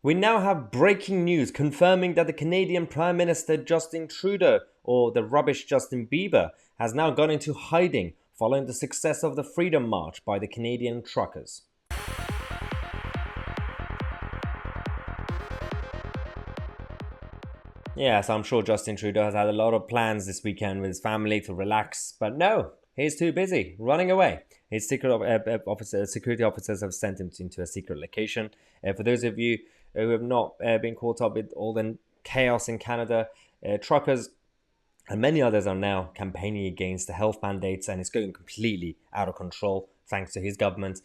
We now have breaking news confirming that the Canadian Prime Minister Justin Trudeau, or the rubbish Justin Bieber, has now gone into hiding following the success of the Freedom March by the Canadian truckers. Yes, I'm sure Justin Trudeau has had a lot of plans this weekend with his family to relax, but no, he's too busy running away. His security officers have sent him into a secret location. For those of you who have not been caught up with all the chaos in Canada, truckers and many others are now campaigning against the health mandates, and it's going completely out of control thanks to his government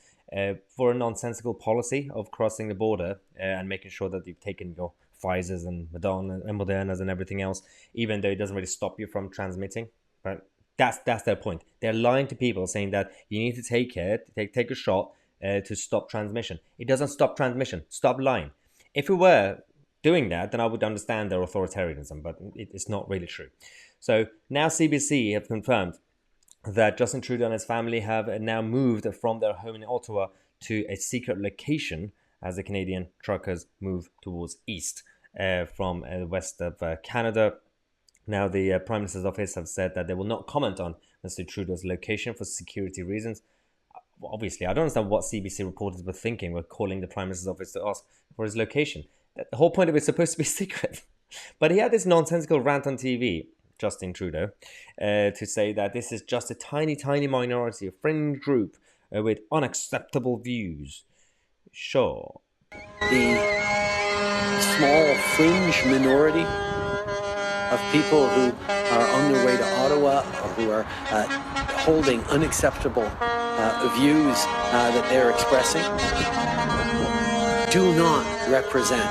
for a nonsensical policy of crossing the border and making sure that you've taken your Pfizer's and Moderna's and everything else, even though it doesn't really stop you from transmitting. But that's their point. They're lying to people, saying that you need to take a shot to stop transmission. It doesn't stop transmission. Stop lying. If we were doing that, then I would understand their authoritarianism, but it's not really true. So now CBC have confirmed that Justin Trudeau and his family have now moved from their home in Ottawa to a secret location as the Canadian truckers move towards east from the west of Canada. Now, the Prime Minister's office have said that they will not comment on Mr. Trudeau's location for security reasons. Obviously, I don't understand what CBC reporters were thinking. We're calling the Prime Minister's office to ask for his location. The whole point of it is supposed to be secret. But he had this nonsensical rant on TV, Justin Trudeau, to say that this is just a tiny, tiny minority, a fringe group with unacceptable views. Sure. The small fringe minority of people who are on their way to Ottawa or who are holding unacceptable views that they're expressing do not represent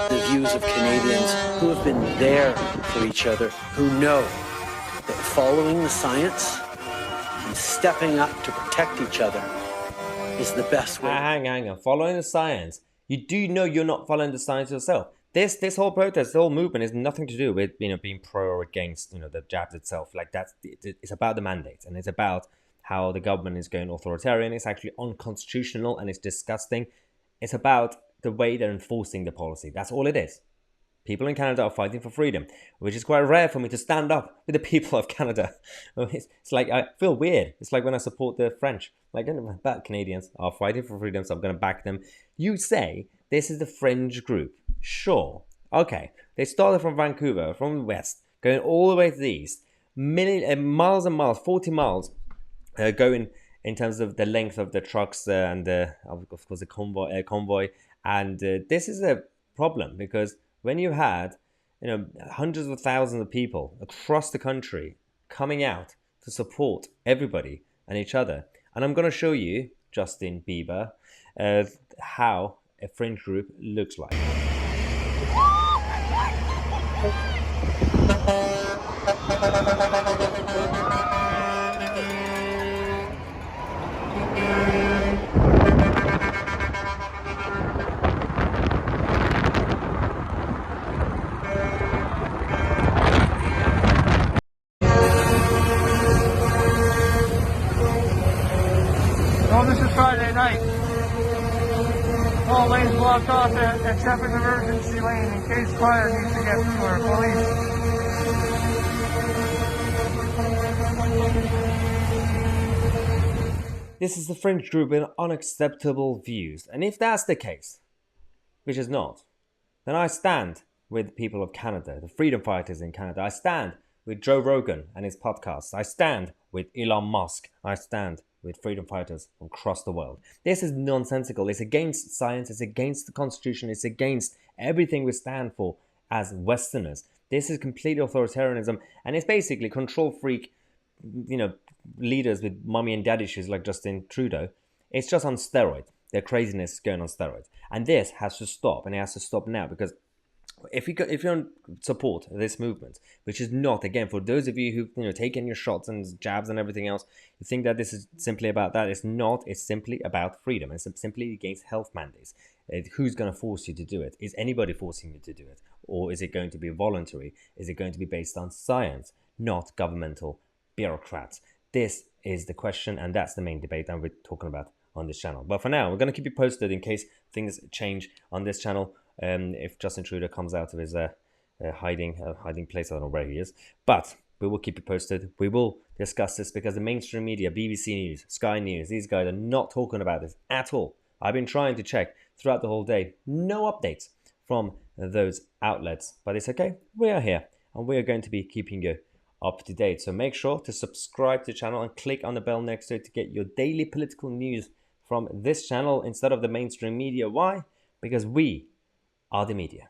the views of Canadians who have been there for each other, who know that following the science and stepping up to protect each other is the best way. Hang on. Following the science. You do know you're not following the science yourself. This whole protest, the whole movement is nothing to do with being pro or against the jabs itself. Like it's about the mandate, and it's about how the government is going authoritarian. It's actually unconstitutional and it's disgusting. It's about the way they're enforcing the policy. That's all it is. People in Canada are fighting for freedom, which is quite rare for me to stand up with the people of Canada. It's like I feel weird. It's like when I support the French. Like, but Canadians are fighting for freedom, so I'm going to back them. You say this is the fringe group. Sure. Okay. They started from Vancouver, from the west, going all the way to the east. Miles and miles, 40 miles, going in terms of the length of the trucks and, of course, the convoy. And this is a problem because when you had, hundreds of thousands of people across the country coming out to support everybody and each other, and I'm going to show you, Justin Bieber, how a fringe group looks like. Well, this is Friday night. All lanes blocked off except an emergency lane in case fire needs to get through or police. This is the fringe group with unacceptable views. And if that's the case, which is not, then I stand with people of Canada, the freedom fighters in Canada. I stand with Joe Rogan and his podcast. I stand with Elon Musk. I stand with freedom fighters from across the world. This is nonsensical. It's against science. It's against the Constitution. It's against everything we stand for as Westerners. This is complete authoritarianism, and it's basically control freak, leaders with mommy and daddy issues like Justin Trudeau. It's just on steroids. Their craziness is going on steroids, and this has to stop, and it has to stop now because if you don't support this movement, which is not, again, for those of you who've taken your shots and jabs and everything else, you think that this is simply about that. It's not. It's simply about freedom. It's simply against health mandates. Who's going to force you to do it? Is anybody forcing you to do it? Or is it going to be voluntary? Is it going to be based on science, not governmental bureaucrats? This is the question, and that's the main debate that we're talking about on this channel. But for now, we're going to keep you posted in case things change on this channel. If Justin Trudeau comes out of his hiding place, I don't know where he is. But we will keep you posted. We will discuss this because the mainstream media, BBC News, Sky News, these guys are not talking about this at all. I've been trying to check throughout the whole day. No updates from those outlets. But it's okay. We are here and we are going to be keeping you up to date. So make sure to subscribe to the channel and click on the bell next to it to get your daily political news from this channel instead of the mainstream media. Why? Because we are the media.